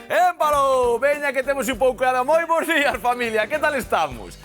Émpalo, veña que temos un pouco de moi bons días, familia, que tal estamos?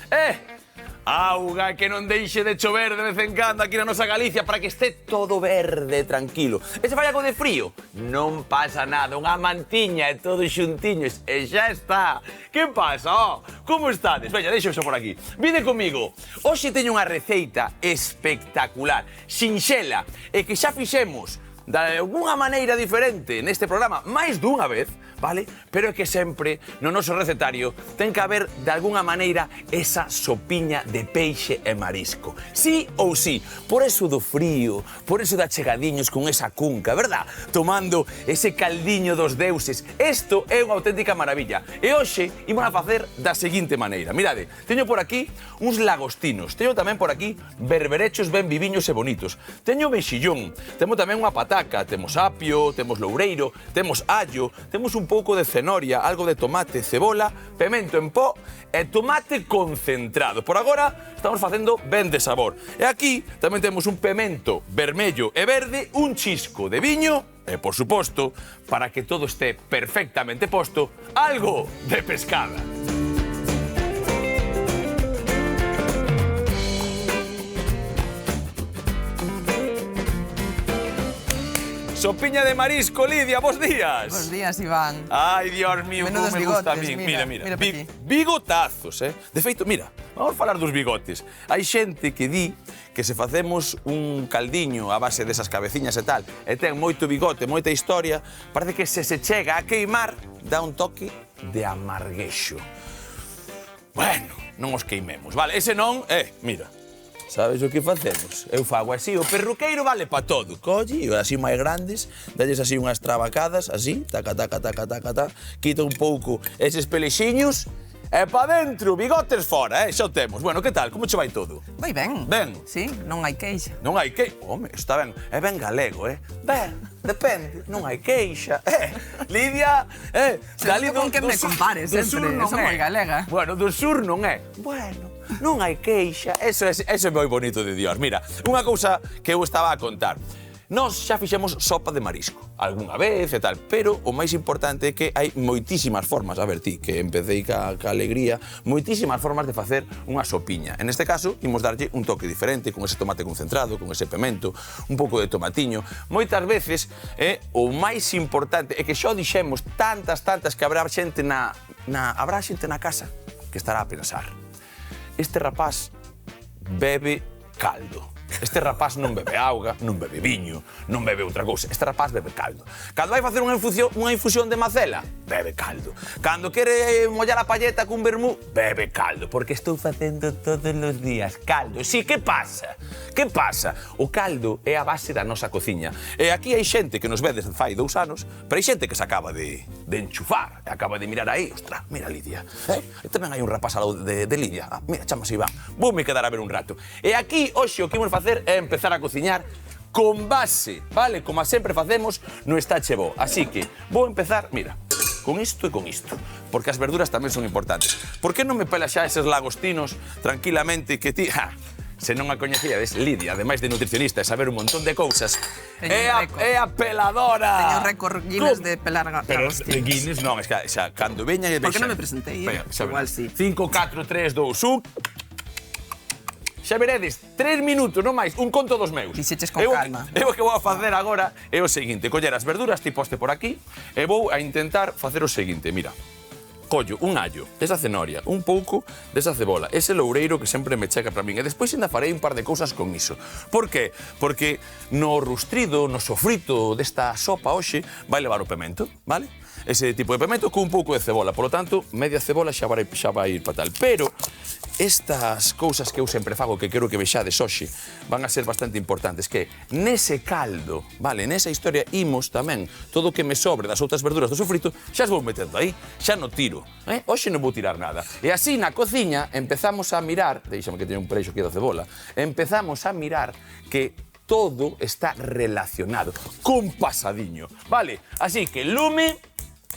Auga que non deixe de chover de vez en cando aquí na nosa Galicia para que este todo verde, tranquilo. E se fai algo de frío? Non pasa nada, unha mantiña e todos xuntiños e xa está. Que pasa? Como estades? Veña, deixo iso por aquí. Vide comigo. Hoxe teño unha receita espectacular, sinxela, e que xa fixemos de alguna maneira diferente neste programa máis dunha vez, vale? Pero é que sempre no noso recetario ten que haber de alguna maneira esa sopiña de peixe e marisco. Sí ou sí, por eso do frío, por eso de achegadiños con esa cunca, verdad? Tomando ese caldiño dos deuses. Isto é unha auténtica maravilla. E hoxe imos a facer da seguinte maneira. Mirade, teño por aquí uns lagostinos, teño tamén por aquí berberechos ben viviños e bonitos. Teño mexillón, temos tamén unha pataca, temos apio, temos loureiro, temos allo, temos un pouco de cenoria, algo de tomate, cebola, pemento en pó e tomate concentrado. Por agora estamos facendo ben de sabor. E aquí tamén temos un pemento vermello e verde, un chisco de viño e, por suposto, para que todo este perfectamente posto, algo de pescada. Sopiña de marisco, Lidia, bons días. Bos días, Iván. Ai, Dios mío, como me gusta a mí. Mira. Bigotazos, De feito, mira, vamos falar dos bigotes. Hai xente que di que se facemos un caldiño a base desas cabeciñas e tal, e ten moito bigote, moita historia, parece que se chega a queimar, dá un toque de amarguexo. Bueno, non os queimemos, vale? Ese non, mira. Sabes o que facemos? Eu fago así, o perruqueiro vale pa todo. Colle, así máis grandes, dalles así unhas trabacadas, así, taca, quita un pouco eses pelexiños, e pa dentro, bigotes fora, xa o temos. Bueno, que tal? Como che vai todo? Vai ben. Ben? Sí, non hai queixa. Non hai queixa? Home, está ben. É ben galego, Ben, depende. Non hai queixa. Lidia, Seguro con que me compares, sempre. Son moi galega. Bueno, do sur non é. Bueno, non hai queixa. Eso é moi bonito de Dios. Mira, unha cousa que eu estaba a contar. Nós xa fixemos sopa de marisco, algunha vez e tal, pero o máis importante é que hai moitísimas formas, a ver ti, que empecéi ca alegría, moitísimas formas de facer unha sopiña. En este caso, imos darlle un toque diferente, con ese tomate concentrado, con ese pemento, un pouco de tomatiño. Moitas veces, o máis importante é que xa o dixemos tantas que habrá xente na casa que estará a pensar: este rapaz bebe caldo. Este rapaz non bebe auga, non bebe viño, non bebe outra cousa. Este rapaz bebe caldo. Cando vai facer unha infusión de macela, bebe caldo. Cando quere mollar a palleta cun vermú, bebe caldo. Porque estou facendo todos os días caldo. Si, que pasa? Que pasa? O caldo é a base da nosa cociña. E aquí hai xente que nos ve desde fai 2 anos, pero hai xente que se acaba de enchufar, acaba de mirar aí. Ostra, mira Lidia. E tamén hai un rapaz ao lado de Lidia. Mira, chamase Iván. Vou me quedar a ver un rato. E aquí, hoxe, o que imos facer é empezar a cociñar con base, vale? Como sempre facemos no Estache Bo. Así que vou empezar, mira, con isto e con isto, porque as verduras tamén son importantes. Por que non me pelas xa eses lagostinos tranquilamente que ti... Se non a coñecíades, Lidia, ademais de nutricionista e saber un montón de cousas, é a peladora. Teño récord Guinness de pelar lagostinos. Pero Guinness non, é que xa, cando veña... Por que non me presentei, Igual sí. 5, 4, 3, 2, 1... Xa veredes, 3 minutos, non máis, un conto dos meus. Dixeches con calma. Eu o que vou a facer agora é o seguinte: coller as verduras, ti poste por aquí, e vou a intentar facer o seguinte, mira. Collo un allo, esa cenoria, un pouco desa cebola, ese loureiro que sempre me chega para min, e despois ainda farei un par de cousas con iso. Por que? Porque no rustrido, no sofrito desta sopa hoxe, vai levar o pemento, vale? Ese tipo de pemento con un pouco de cebola, por lo tanto, media cebola xa vai ir para tal. Pero estas cousas que eu sempre fago, que quero que vexades hoxe, van a ser bastante importantes, que nese caldo, vale, nesa historia, imos tamén todo o que me sobre das outras verduras do sofrito, xa as vou metendo aí, xa no tiro. Hoxe non vou tirar nada. E así, na cociña, empezamos a mirar, deixame que teño un preixo aquí da cebola, empezamos a mirar que todo está relacionado, con pasadiño, vale? Así que lume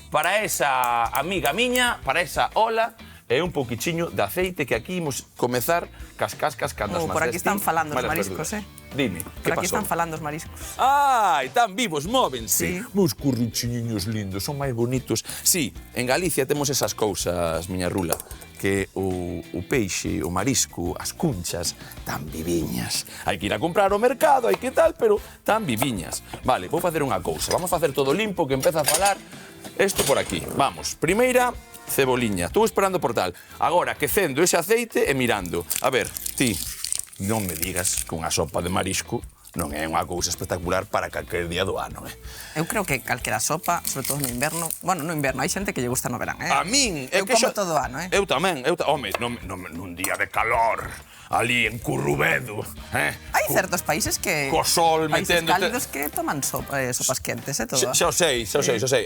para esa amiga miña, para esa ola, e un pouquichiño de aceite que aquí imos comezar cas cascas cando as Por aquí están falando os mariscos, Dime, que Por aquí pasou? están falando os mariscos. Ai, tan vivos, móvense. Sí. Meus curruchiñiños lindos, son máis bonitos. Sí, en Galicia temos esas cousas, miña rula, que o peixe, o marisco, as cunchas, tan viviñas. Hai que ir a comprar ao mercado, hai que tal, pero tan viviñas. Vale, vou facer unha cousa. Vamos a facer todo limpo, que empeza a falar isto por aquí. Vamos, primeira ceboliña. Estou esperando por tal. Agora, quecendo ese aceite e mirando. A ver, ti, non me digas que unha sopa de marisco non é unha cousa espectacular para calquer día do ano, Eu creo que calquera sopa, sobre todo no inverno, bueno, no inverno, hai xente que lle gusta no verán, A min, Eu como todo o ano, Eu tamén, home, nun día de calor, ali en Currubedo, Hai certos países que... Co sol países metendo... cálidos que toman sopas quentes, todo. Xa o sei.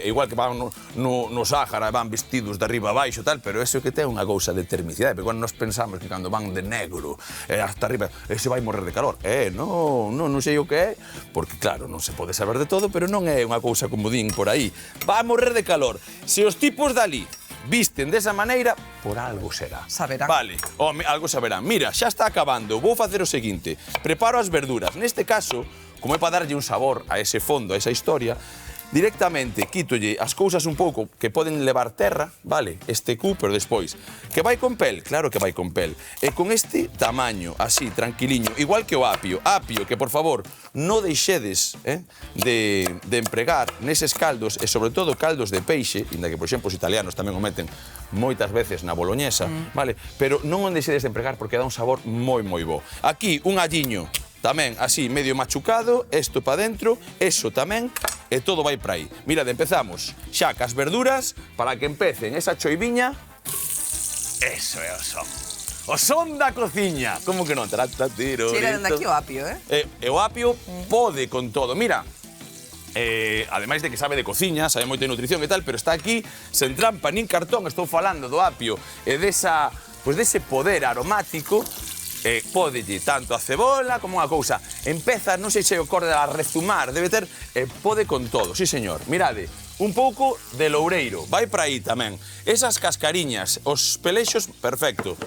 Igual que van no Sáhara e van vestidos de arriba a baixo, tal, pero eso que ten unha cousa de termicidade, porque cando nos pensamos que cando van de negro hasta arriba, ese vai morrer de calor. Non sei o que é, porque claro, non se pode saber de todo, pero non é unha cousa como din por aí. Va a morrer de calor. Se os tipos dali visten desa maneira, por algo será. Saberán. Vale, algo saberán. Mira, xa está acabando. Vou facer o seguinte. Preparo as verduras. Neste caso, como é para darlle un sabor a ese fondo, a esa historia, directamente quítolle as cousas un pouco que poden levar terra, vale? Este cu, pero despois. Que vai con pel? Claro que vai con pel. E con este tamaño, así, tranquiliño, igual que o apio. Apio, que por favor, non deixedes de empregar neses caldos, e sobre todo caldos de peixe, inda que, por exemplo, os italianos tamén o meten moitas veces na boloñesa, vale? Pero non o deixedes de empregar porque dá un sabor moi, moi bo. Aquí, un alliño, tamén así, medio machucado, isto para dentro, eso tamén, e todo vai para aí. Mirad, empezamos xa cas verduras para que empecen esa choiviña. Eso é o son. O son da cociña. Como que non? Tiro. Chega dende aquí o apio, E o apio pode con todo. Mira, ademais de que sabe de cociña, sabe moito de nutrición e tal, pero está aquí, sen trampa nin cartón, estou falando do apio e dese poder aromático. Pódelle tanto a cebola como unha cousa. Empeza, non sei se o corde a rezumar, debe ter, pode con todo, sí señor. Mirade, un pouco de loureiro, vai para aí tamén. Esas cascariñas, os pelexos, perfecto.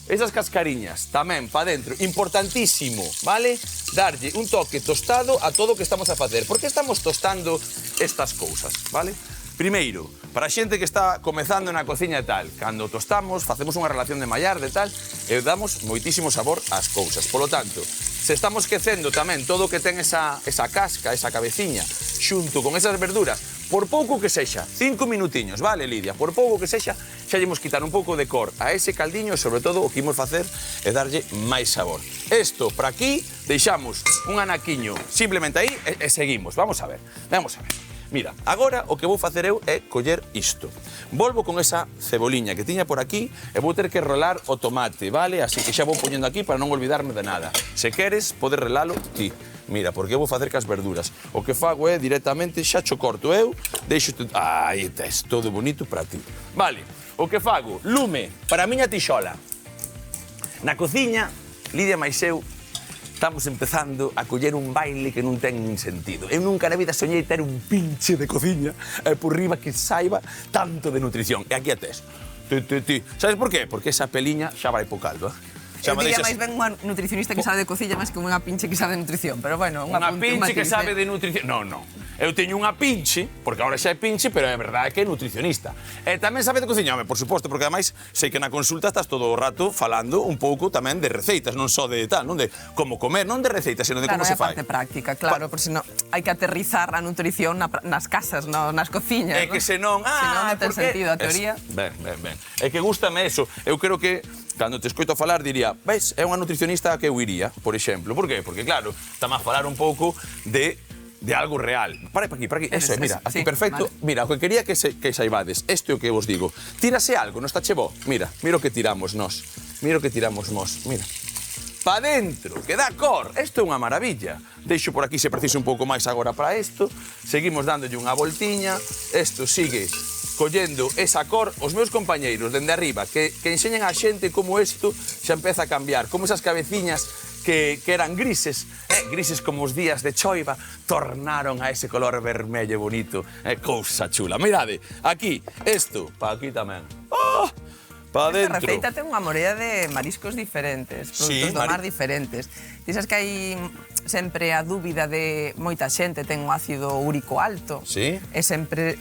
Esas cascariñas tamén para dentro, importantísimo, vale? Darlle un toque tostado a todo o que estamos a facer. Por que estamos tostando estas cousas, vale? Primeiro, para a xente que está comezando na cociña e tal, cando tostamos, facemos unha relación de mallar de tal, e damos moitísimo sabor ás cousas. Polo tanto, se estamos quecendo tamén todo o que ten esa casca, esa cabeciña, xunto con esas verduras, por pouco que sexa, 5 minutiños, vale, Lidia? Por pouco que sexa, xa lle imos quitar un pouco de cor a ese caldiño e, sobre todo, o que imos facer é darlle máis sabor. Isto, para aquí, deixamos un anaquiño simplemente aí e seguimos. Vamos a ver. Mira, agora o que vou facer eu é coller isto. Volvo con esa ceboliña que tiña por aquí e vou ter que rolar o tomate, vale? Así que xa vou poñendo aquí para non olvidarme de nada. Se queres, podes relalo ti. Mira, porque eu vou facer cas verduras. O que fago é directamente, xa cho corto eu, deixo-te... Aí tes, todo bonito para ti. Vale, o que fago, lume para a miña tixola. Na cociña, Lidia máis eu, estamos empezando a coller un baile que non ten nin sentido. Eu nunca na vida soñei ter un pinche de cociña por riba que saiba tanto de nutrición. E aquí a tes. Sabes por qué? Porque esa peliña xa vai po caldo, Eu diría máis ben unha nutricionista que sabe de cociña máis que unha pinche que sabe de nutrición, pero bueno, unha pinche que sabe de nutrición. Non. Eu teño unha pinche, porque agora xa é pinche, pero é verdade que é nutricionista. E tamén sabe de cociña, por suposto, porque ademais sei que na consulta estás todo o rato falando un pouco tamén de receitas, non só de tal, non de como comer, non de receitas, sino de como se fai. Claro, é a parte práctica, claro, por si non hai que aterrizar a nutrición nas casas, nas cociñas. É que senón, senón non ten sentido a teoría. Ben. É que gústame eso. Eu creo que cando te escoito falar diría, ves, é unha nutricionista que eu iría, por exemplo. Por qué? Porque claro, estamos a falar un pouco de algo real. Para aquí. Eso, mira, aquí perfecto. Vale. Mira, o que quería que saibades, isto é o que vos digo. Tírase algo, non está che bo. Mira o que tiramos nós. Mira o que tiramos mos, mira. Pa dentro, que dá cor. Isto é unha maravilla. Deixo por aquí se precisa un pouco máis agora para isto. Seguimos dándolle unha voltiña. Isto sigue collendo esa cor. Os meus compañeiros, dende arriba, que enseñan a xente como isto xa empeza a cambiar. Como esas cabeciñas que eran grises, grises como os días de choiva, tornaron a ese color vermello bonito. Cousa chula. Mirade, aquí, isto, pa aquí tamén. Oh! Pa dentro. Esta receita ten unha morea de mariscos diferentes, produtos do mar diferentes. Dizes que hai sempre a dúbida de moita xente ten un ácido úrico alto. Sí. E sempre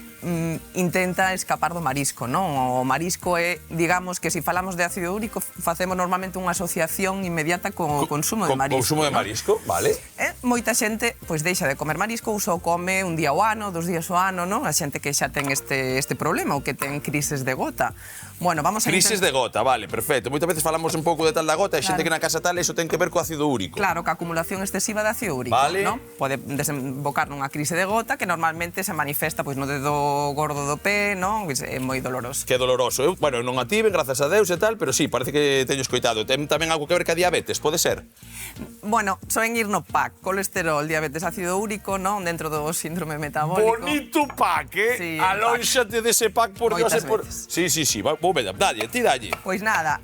intenta escapar do marisco, non? O marisco é, digamos, que se falamos de ácido úrico, facemos normalmente unha asociación inmediata co consumo de marisco. Consumo de marisco, vale. Moita xente, pois, deixa de comer marisco ou só come un día ao ano, 2 días ao ano, non? A xente que xa ten este problema ou que ten crises de gota. Bueno, vamos a crises de gota, vale, perfecto. Moitas veces falamos un pouco de tal da gota e xente que na casa tal, eso ten que ver co ácido úrico. Claro, que a acumulación excesiva de ácido úrico, vale. ¿no? Pode desembocar nunha crise de gota que normalmente se manifesta pois no dedo gordo do pé, non? É moi doloroso. Que doloroso. Eu, bueno, non a tive, grazas a Deus e tal, pero sí, parece que teño escoitado. Ten tamén algo que ver ca diabetes, pode ser? Bueno, soen ir no PAC, colesterol, diabetes, ácido úrico, non? Dentro do síndrome metabólico. Bonito PAC, Sí, alónxate dese PAC por Dios. veces. Sí, vou ver, dalle, tiralle. Pois nada,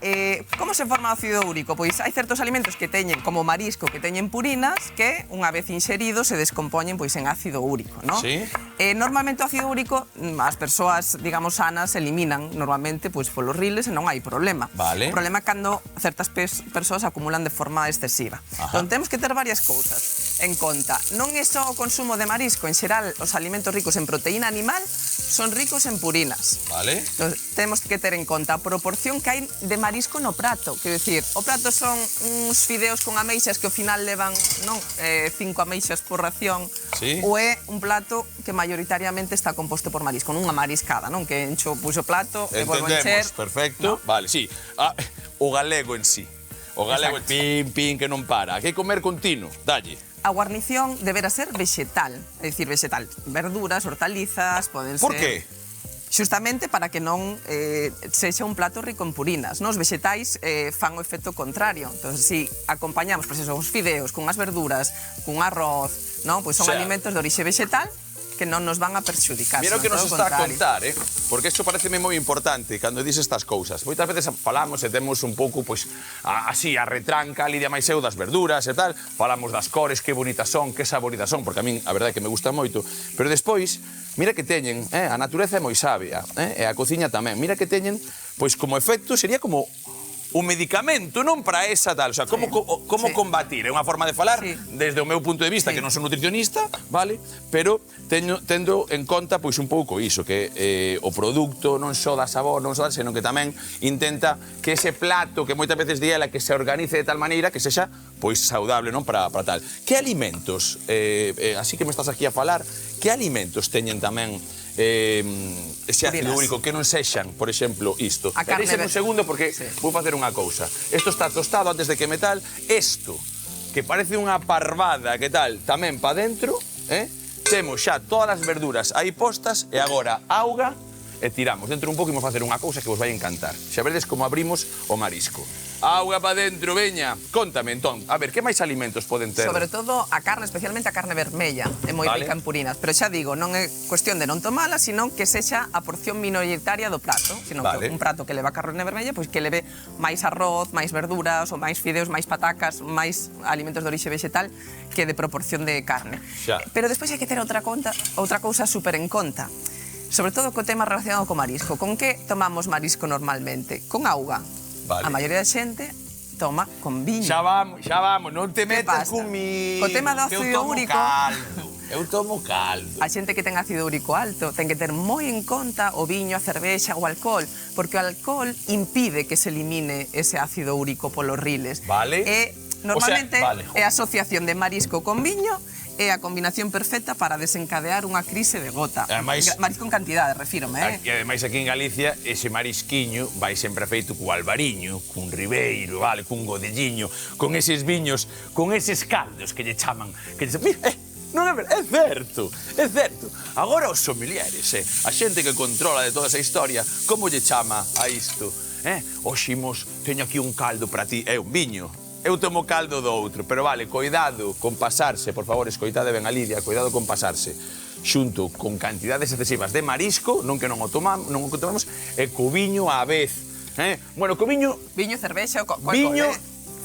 como se forma o ácido úrico? Pois hai certos alimentos que teñen, como o marisco, que teñen purinas, que unha vez inxeridos se descompoñen pois en ácido úrico, non? Sí. Normalmente o ácido úrico, as persoas, digamos, sanas, eliminan normalmente pois polos riles e non hai problema. Vale. O problema é cando certas persoas acumulan de forma excesiva. Entón, temos que ter varias cousas en conta. Non é só o consumo de marisco, en xeral, os alimentos ricos en proteína animal son ricos en purinas. Vale. Entón, temos que ter en conta a proporción que hai de marisco no prato. Quero dicir, o prato son uns fideos con ameixas que ao final levan, non, 5 ameixas por ración, Sí. ou é un plato que maioritariamente está composto por marisco, non unha mariscada, non? Que encho o plato e volvo a encher. Entendemos, perfecto. ¿no? Vale, sí. O galego en sí. O galego, Exacto. pin, que non para. Que comer continuo, dalle. A guarnición deberá ser vegetal, é dicir, vegetal, verduras, hortalizas, poden ser... Por qué? Xustamente para que non sexa un plato rico en purinas. Nos vegetais fan o efecto contrario. Entón, si acompañamos pois, os fideos cunhas verduras, cun arroz, non? Pois son alimentos de orixe vegetal que non nos van a perxudicar. Mira o que nos está a contrario. contar, porque isto pareceme moi importante cando dis estas cousas. Moitas veces falamos e temos un pouco, pois, así, a retranca, Lidia máis eu, das verduras e tal. Falamos das cores, que bonitas son, que saboritas son, porque a min, a verdade, é que me gusta moito. Pero despois, mira que teñen, a natureza é moi sabia, e a cociña tamén. Mira que teñen, pois, como efecto, sería como un medicamento, non para esa tal. O sea, como combatir? É unha forma de falar desde o meu punto de vista, que non son nutricionista, vale? Pero tendo en conta pois un pouco iso, que o produto non só dá sabor, non só dá, senón que tamén intenta que ese plato que moitas veces di ela que se organice de tal maneira que sexa pois saudable, non, para tal. Que alimentos, así que me estás aquí a falar, que alimentos teñen tamén ese ácido úrico que non sexan, por exemplo, isto? Deixen un segundo porque vou facer unha cousa. Isto está tostado antes de que metal. Isto, que parece unha parvada, que tal, tamén pa dentro, temos xa todas as verduras aí postas e agora auga e tiramos. Dentro un pouco imos facer unha cousa que vos vai encantar. Xa vedes como abrimos o marisco. Auga pa dentro, veña. Contame, entón, a ver, que máis alimentos poden ter? Sobre todo a carne, especialmente a carne vermella, é moi rica en purinas. Pero xa digo, non é cuestión de non tomala, sino que sexa a porción minoritaria do prato. Sino que un prato que leva carne vermella, pois que leve máis arroz, máis verduras, ou máis fideos, máis patacas, máis alimentos de orixe vegetal que de proporción de carne. Xa. Pero despois hai que ter outra cousa super en conta. Sobre todo co tema relacionado co marisco. Con que tomamos marisco normalmente? Con auga. Vale. A maioría da xente toma con viño. Xa vamos, non te metas comigo. Co tema do ácido úrico... Eu tomo caldo. A xente que ten ácido úrico alto ten que ter moi en conta o viño, a cervexa, o alcohol, porque o alcohol impide que se elimine ese ácido úrico polos riles. Vale. Normalmente é a asociación de marisco con viño é a combinación perfecta para desencadear unha crise de gota. Marisco en cantidade, refírome, E ademais aquí en Galicia, ese marisquiño vai sempre feito co albariño, cun ribeiro, vale, cun godelliño, con eses viños, con eses caldos que lle chaman, mira, non é verdade, é certo. Agora os sommeliers, a xente que controla de toda esa historia, como lle chama a isto? Hoxe teño aquí un caldo para ti, é un viño. Eu tomo caldo do outro, pero vale, cuidado con pasarse, por favor, escoitade ben a Lidia, cuidado con pasarse, xunto con cantidades excesivas de marisco, non que non o tomamos, e co viño á vez. Bueno, co viño... Viño, cervexa, viño,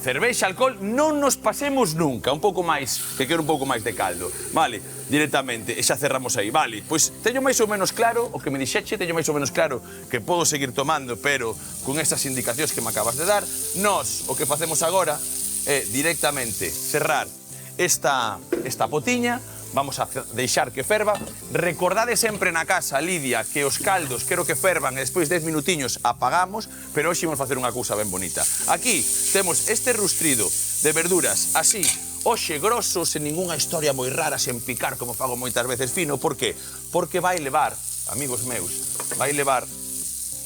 cervexa, alcohol, non nos pasemos nunca, un pouco máis, que quero un pouco máis de caldo, vale, directamente, e xa cerramos aí, vale, pois teño máis ou menos claro o que me dixeche, teño máis ou menos claro que podo seguir tomando, pero con estas indicacións que me acabas de dar, nós o que facemos agora é directamente cerrar esta potiña, vamos a deixar que ferva. Recordade sempre na casa, Lidia, que os caldos quero que fervan e despois 10 minutiños apagamos, pero hoxe vamos facer unha cousa ben bonita. Aquí temos este rustrido de verduras así, hoxe grosso, sen ningunha historia moi rara, sen picar como fago moitas veces fino. Por qué? Porque vai levar, amigos meus, vai levar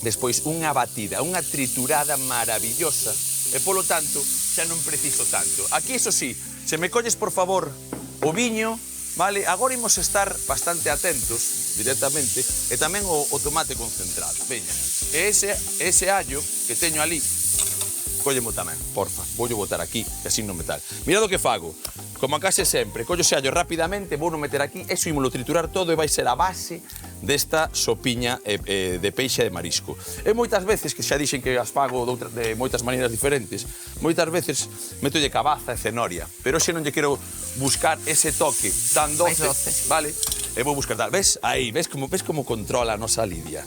despois unha batida, unha triturada maravillosa e polo tanto xa non preciso tanto. Aquí, iso sí, se me colles por favor o viño, vale, agora imos estar bastante atentos directamente e tamén o tomate concentrado. Veña, ese allo que teño ali, cóllemo tamén, porfa, voulle botar aquí, e así non me tal. Mirad o que fago, como a case sempre, collo ese allo rapidamente, vou non meter aquí, eso ímolo triturar todo e vai ser a base desta sopiña de peixe e de marisco. E moitas veces, que xa dixen que as fago de moitas maneiras diferentes, moitas veces metolle cabaza e cenoria, pero xe non lle quero buscar ese toque tan doce, vale? E vou buscar tal, ves? Aí, ves como controla a nosa Lidia?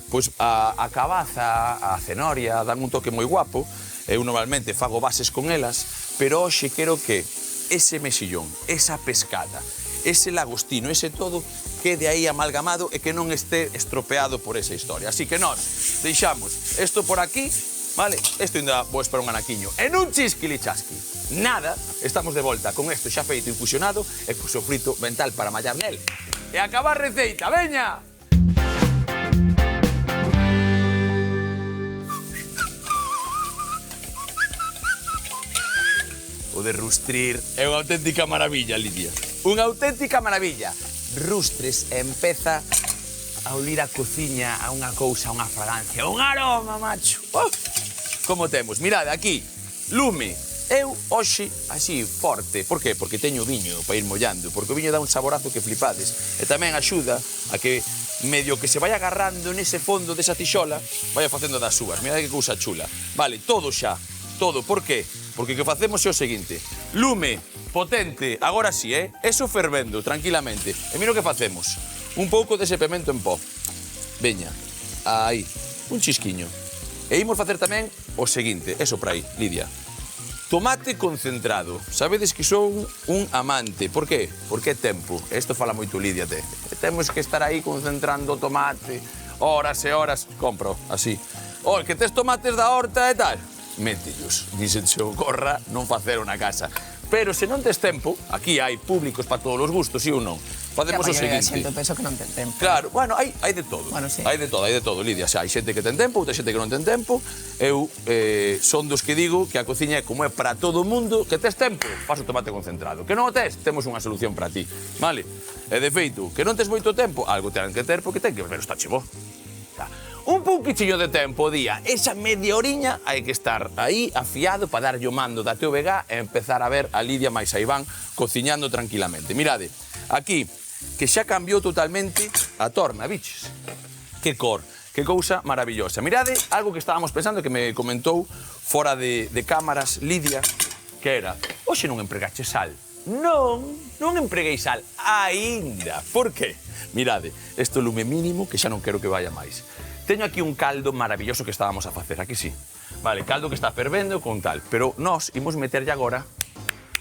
Pois a cabaza, a cenoria, dan un toque moi guapo, eu normalmente fago bases con elas, pero hoxe quero que ese mexillón, esa pescada, ese lagostino, ese todo, quede aí amalgamado e que non este estropeado por esa historia. Así que nós deixamos isto por aquí, vale? Isto ainda vou esperar un anaquiño. E nun chisquilichasqui. Nada, estamos de volta con isto xa feito infusionado e co sofrito mental para mallar nel. E acabar receita, veña! O de rustrir é unha auténtica maravilla, Lidia. Unha auténtica maravilla. Rustres e empeza a olir a cociña a unha cousa, a unha fragancia, un aroma, macho. Como temos, mirade, aquí, lume. Eu, hoxe, así, forte. Por qué? Porque teño viño para ir mollando, porque o viño dá un saborazo que flipades. E tamén axuda a que medio que se vai agarrando nese fondo desa tixola, vaya facendo das súas. Mirade que cousa chula. Vale, todo xa, todo. Por qué? Porque o que facemos é o seguinte, lume, potente, agora sí, eso fervendo, tranquilamente. E mira o que facemos, un pouco dese pemento en pó. Veña, aí, un chisquiño. E imos facer tamén o seguinte, eso para aí, Lidia. Tomate concentrado. Sabedes que son un amante. Por qué? Porque é tempo. Isto fala moito Lidia, te. Temos que estar aí concentrando o tomate, horas e horas. Compro, así. Que tes tomates da horta e tal. Métellos, ni se ocorra non facer unha casa. Pero se non tes tempo, aquí hai públicos para todos os gustos, sí ou non? Facemos o seguinte. Xente, penso que non ten tempo. Claro, bueno, hai de todo. Bueno, sí. Hai de todo, Lidia. Xa, hai xente que ten tempo, outra xente que non ten tempo. Eu son dos que digo que a cociña é como é para todo o mundo, que tes tempo, faz o tomate concentrado. Que non o tes, temos unha solución para ti, vale? E de feito, que non tes moito tempo, algo ten que ter porque ten que ver o chivo. Un pouquichiño de tempo, día, esa media oriña hai que estar aí afiado para darlle o mando da TVG e empezar a ver a Lidia máis a Iván cociñando tranquilamente. Mirade, aquí, que xa cambiou totalmente a torna, biches? Que cor, que cousa maravillosa. Mirade, algo que estábamos pensando que me comentou fora de cámaras Lidia, que era, hoxe non empregache sal. Non empreguei sal, aínda. Por qué? Mirade, isto lume mínimo que xa non quero que vaya máis. Teño aquí un caldo maravilloso que estábamos a facer, aquí sí. Vale, caldo que está fervendo con tal, pero nós imos meterlle agora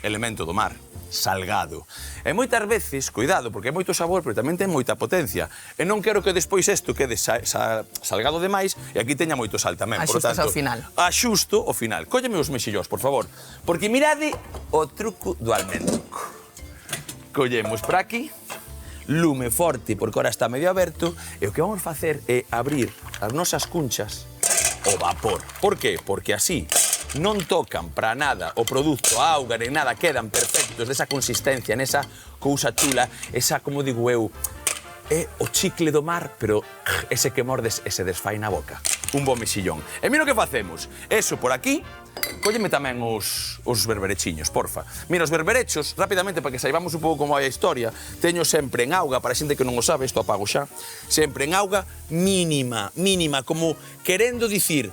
elemento do mar, salgado. E moitas veces, cuidado, porque é moito sabor, pero tamén ten moita potencia. E non quero que despois isto quede salgado demais e aquí teña moito sal tamén. Axustas ao final. Axusto ao final. Cólleme os mexillós, por favor. Porque mirade o truco do almendruco. Collemos por aquí, lume forte, porque ahora está medio aberto, e o que vamos facer é abrir as nosas cunchas ao vapor. Por qué? Porque así non tocan para nada o produto, a auga, nem nada, quedan perfectos desa consistencia, nesa cousa chula, esa, como digo eu, é o chicle do mar, pero ese que mordes e se desfai na boca. un bo mexillón. E mira o que facemos. Eso por aquí, cólleme tamén os berberechiños, porfa. Mira, os berberechos, rapidamente, para que saibamos un pouco como é a historia, teño sempre en auga, para a xente que non o sabe, isto apago xa, sempre en auga mínima, como querendo dicir,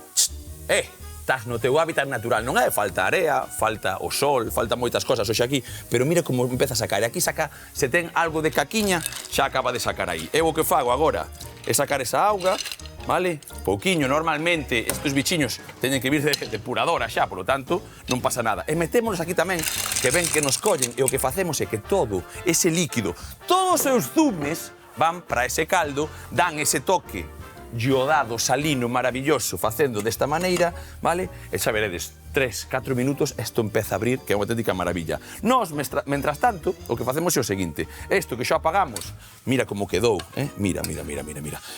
estás no teu hábitat natural, non é falta area, falta o sol, falta moitas cosas hoxe aquí, pero mira como empeza a sacar. Aquí saca, se ten algo de caquiña, xa acaba de sacar aí. Eu o que fago agora é sacar esa auga, vale? Pouquiño, normalmente estes bichiños teñen que vir de depuradora xa, polo tanto, non pasa nada. E metémonos aquí tamén, que ven que nos collen, e o que facemos é que todo ese líquido, todos os seus zumes van para ese caldo, dan ese toque iodado, salino, maravilloso, facendo desta maneira, vale? E xa veredes, 3-4 minutos, isto empeza a abrir, que é unha auténtica maravilla. Nós, mentras tanto, o que facemos é o seguinte, isto que xa apagamos, mira como quedou, mira.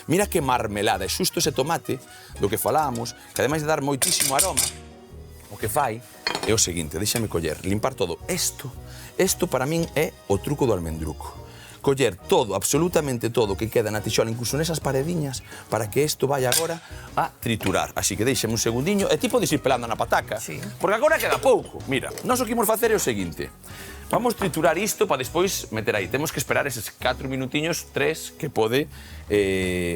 Mira que marmelada, é xusto ese tomate do que falábamos, que ademais de dar moitísimo aroma, o que fai é o seguinte, déxame coller, limpar todo. Isto para min é o truco do almendruco. Coller todo, absolutamente todo que queda na tixola, incluso nesas parediñas, para que isto vaya agora a triturar. Así que deixeme un segundiño, e tipo de ir pelando na pataca, porque agora queda pouco. Mira, nós o que imos facer é o seguinte, vamos triturar isto para despois meter aí. Temos que esperar eses 4 minutiños, 3, que pode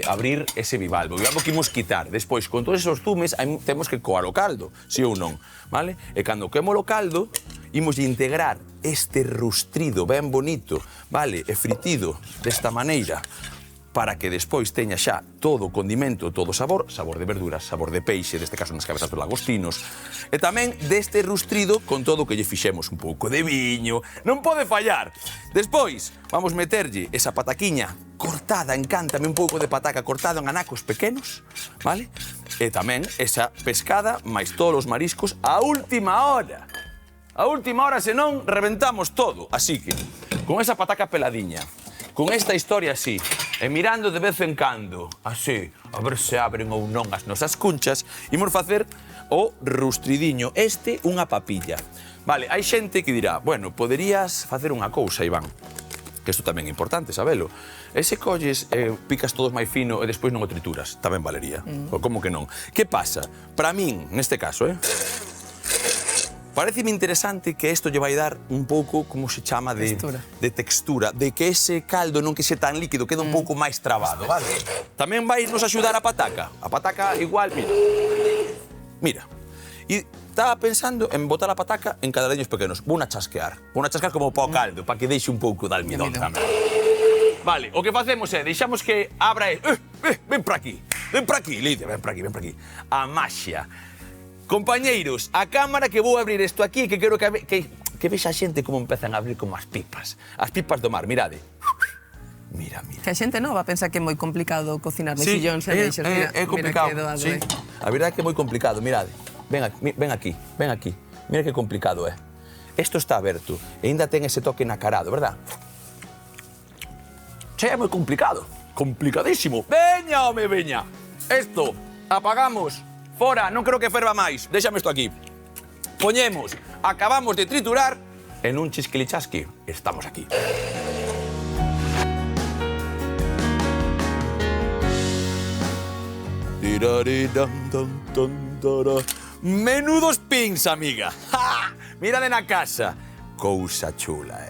abrir ese bivalvo. O bivalvo que imos quitar. Despois, con todos esos zumes, temos que coar o caldo, si ou non, vale? E cando quemo o caldo, imos integrar este rustrido ben bonito, vale, e fritido desta maneira, para que despois teña xa todo o condimento, todo o sabor de verduras, sabor de peixe, deste caso nas cabezas dos lagostinos, e tamén deste rustrido con todo o que lle fixemos, un pouco de viño, non pode fallar. Despois, vamos meterlle esa pataquiña cortada, encántame un pouco de pataca cortada en anacos pequenos, vale? E tamén esa pescada, máis todos os mariscos, a última hora. A última hora, senón, reventamos todo. Así que, con esa pataca peladiña, con esta historia así, e mirando de vez en cando, así, a ver se abren ou non as nosas cunchas, imos facer o rustridiño. Este, unha papilla. Vale, hai xente que dirá, bueno, poderías facer unha cousa, Iván, que isto tamén é importante, sabelo. E se colles, picas todos máis fino e despois non o trituras, tamén valería. O como que non? Que pasa? Para min, neste caso, pareceme interesante que isto lle vai dar un pouco, como se chama, de textura, de que ese caldo non que xe tan líquido, queda un pouco máis trabado, vale? Tamén vai nos axudar a pataca. A pataca igual, mira. E estaba pensando en botar a pataca en cadradeños pequenos. Vou a chasquear como para o caldo, para que deixe un pouco de almidón tamén. Vale, o que facemos é, deixamos que abra ven por aquí, Lidia, ven por aquí. A maxia. Compañeiros, a cámara que vou abrir isto aquí, que quero que vexa a xente como empezan a abrir como as pipas do mar, mirade. Mira. Que a xente non va a pensar que é moi complicado cocinar mexillóns e meixos. É complicado, sí. A verdade é que é moi complicado, mirade. Ven aquí. Mira que complicado é. Isto está aberto e ainda ten ese toque nacarado, verdad? Che, é moi complicado. Complicadísimo. Veña, home, veña. Isto, apagamos. Fora, non creo que ferva máis. Déxame isto aquí. Poñemos, acabamos de triturar e nun chisquilichasqui estamos aquí. Menudos pins, amiga. Mirade na casa. Cousa chula,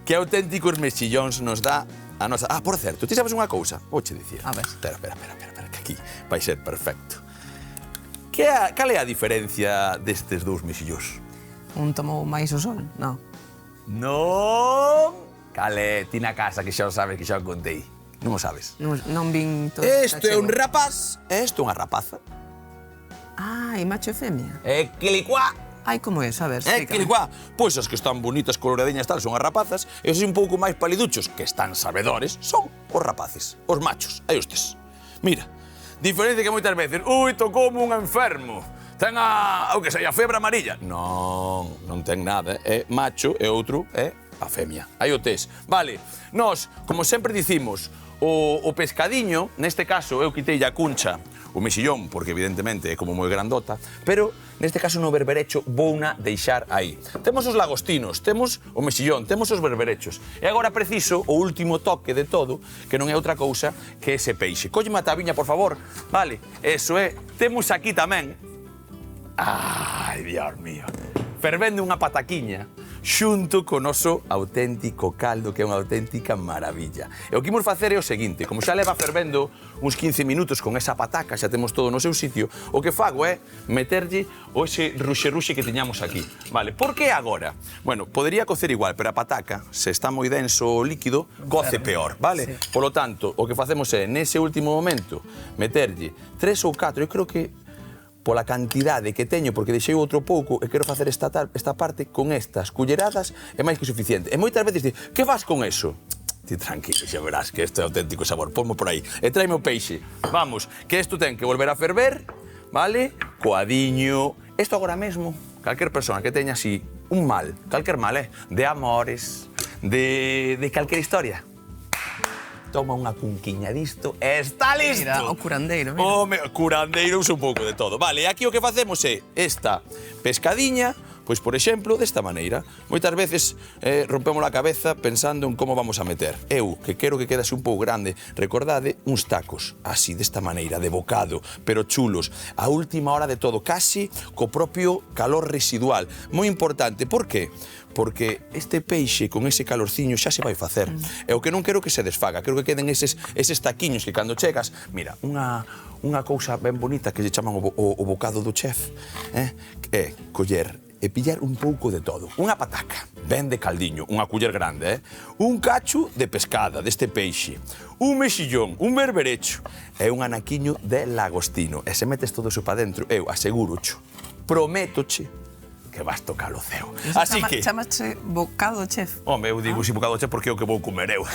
Que auténticos mexillóns nos dá a nosa... por certo, ti sabes unha cousa? Vou che dicir. A ver. Espera, que aquí vai ser perfecto. Cal é a diferencia destes dous mexillóns? Un tomou máis o sol, non? Non! Cal é? Ti na casa, que xa o sabes, que xa o contei. Non o sabes. Non vin todo. Isto é un rapaz, isto é unha rapaza. E macho e femia. É quilicuá. Ai, como é? A ver, quilicuá. Pois as que están bonitas, coloradeñas, tal, son as rapazas, e os un pouco máis paliduchos, que están sabedores, son os rapaces, os machos. Aí estes. Mira. Diferencia que moitas veces, tocoume un enfermo, ten a febre amarilla. Non ten nada, é macho e outro é a femia. Aí o tes. Vale, nós, como sempre dicimos, o pescadiño, neste caso eu quitei a cuncha o mexillón, porque evidentemente é como moi grandota, pero neste caso no berberecho vouna deixar aí. Temos os lagostinos, temos o mexillón, temos os berberechos. E agora preciso o último toque de todo, que non é outra cousa que ese peixe. Cólleme a tabiña, por favor. Vale, eso é. Temos aquí tamén... Ai, Dios mío. Fervendo unha pataquiña xunto co noso auténtico caldo, que é unha auténtica maravilla. E o que imos facer é o seguinte, como xa leva fervendo uns 15 minutos con esa pataca, xa temos todo no seu sitio, o que fago é meterlle o ese ruxe-ruxe que tiñamos aquí. Vale, por que agora? Bueno, podería cocer igual, pero a pataca, se está moi denso o líquido, coce peor, vale? Sí. Polo tanto, o que facemos é, nese último momento, meterlle 3 ou 4, eu creo que pola cantidade que teño, porque deixei outro pouco e quero facer esta parte con estas culleradas é máis que suficiente. E moitas veces di, que vas con eso? Ti tranquilo, xa verás que este é auténtico sabor. Ponmo por aí. E traime o peixe. Vamos, que isto ten que volver a ferver, vale? Coadiño. Isto agora mesmo, calquer persona que teña así un mal, calquer mal, de amores, de calquer historia, toma unha cunquiña disto e está listo. Mira, o curandeiro, mira. O curandeiro usa un pouco de todo. Vale, e aquí o que facemos é esta pescadiña, pois, por exemplo, desta maneira. Moitas veces rompemos a cabeza pensando en como vamos a meter. Eu, que quero que quedase un pouco grande, recordade uns tacos, así, desta maneira, de bocado, pero chulos, a última hora de todo, casi co propio calor residual. Moi importante, por qué? Porque este peixe con ese calorciño xa se vai facer. E o que non quero que se desfaga, quero que queden eses taquiños que cando chegas, mira, unha cousa ben bonita que se chaman o bocado do chef, é coller e pillar un pouco de todo. Unha pataca, ben de caldiño, unha culler grande, un cacho de pescada deste peixe, un mexillón, un berberecho e un anaquiño de lagostino. E se metes todo iso para dentro, eu asegurocho, prométoche que vas tocar o ceo. Así que... Chamache bocado chef. Home, eu digo si bocado chef porque é o que vou comer eu.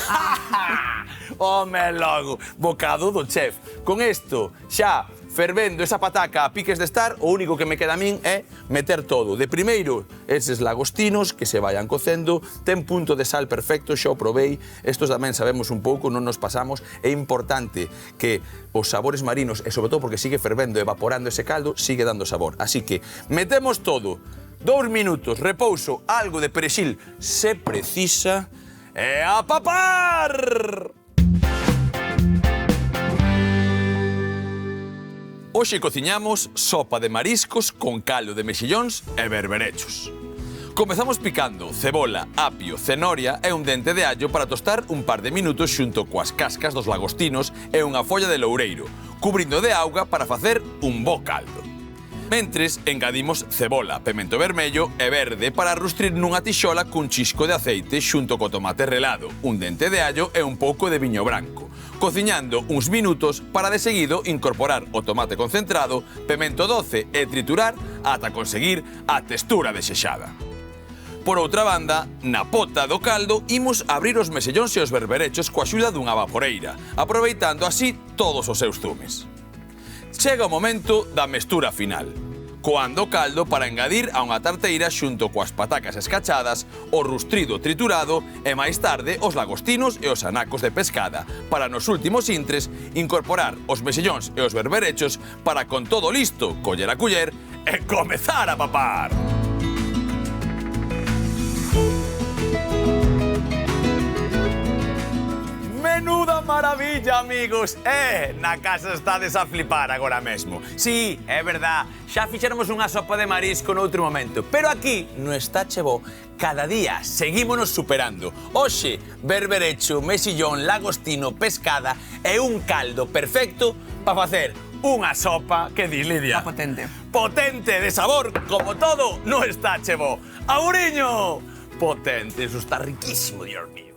Home, logo, bocado do chef. Con isto, xa fervendo esa pataca a piques de estar, o único que me queda a min é meter todo. De primeiro, eses lagostinos que se vayan cocendo, ten punto de sal perfecto, xa o probei, estos tamén sabemos un pouco, non nos pasamos, é importante que os sabores marinos, e sobre todo porque sigue fervendo, evaporando ese caldo, sigue dando sabor. Así que, metemos todo, 2 minutos, repouso, algo de perexil se precisa, e a papar! Hoxe cociñamos sopa de mariscos con caldo de mexillóns e berberechos. Comezamos picando cebola, apio, cenoria e un dente de allo para tostar un par de minutos xunto coas cascas dos lagostinos e unha folla de loureiro, cubrindo de auga para facer un bo caldo. Mentres, engadimos cebola, pemento vermello e verde para rustrir nunha tixola cun chisco de aceite xunto co tomate relado, un dente de allo e un pouco de viño branco, cociñando uns minutos para de seguido incorporar o tomate concentrado, pemento doce e triturar ata conseguir a textura desexada. Por outra banda, na pota do caldo imos abrir os mexillóns e os berberechos coa axuda dunha vaporeira, aproveitando así todos os seus zumes. Chega o momento da mestura final, coando o caldo para engadir a unha tarteira xunto coas patacas escachadas, o rustrido triturado e máis tarde os lagostinos e os anacos de pescada, para nos últimos intres incorporar os mexillóns e os berberechos para con todo listo coller a culler e comezar a papar. Menuda maravilla, amigos! Na casa estades a flipar agora mesmo. Sí, é verdad, xa fixéramos unha sopa de marisco noutro momento, pero aquí, no Estache Bo, cada día seguímonos superando. Hoxe, berberecho, mexillón, lagostino, pescada e un caldo perfecto para facer unha sopa, que dis, Lidia? Potente. Potente de sabor, como todo no Estache Bo. Auriño! Potente, eso está riquísimo, Dios mío.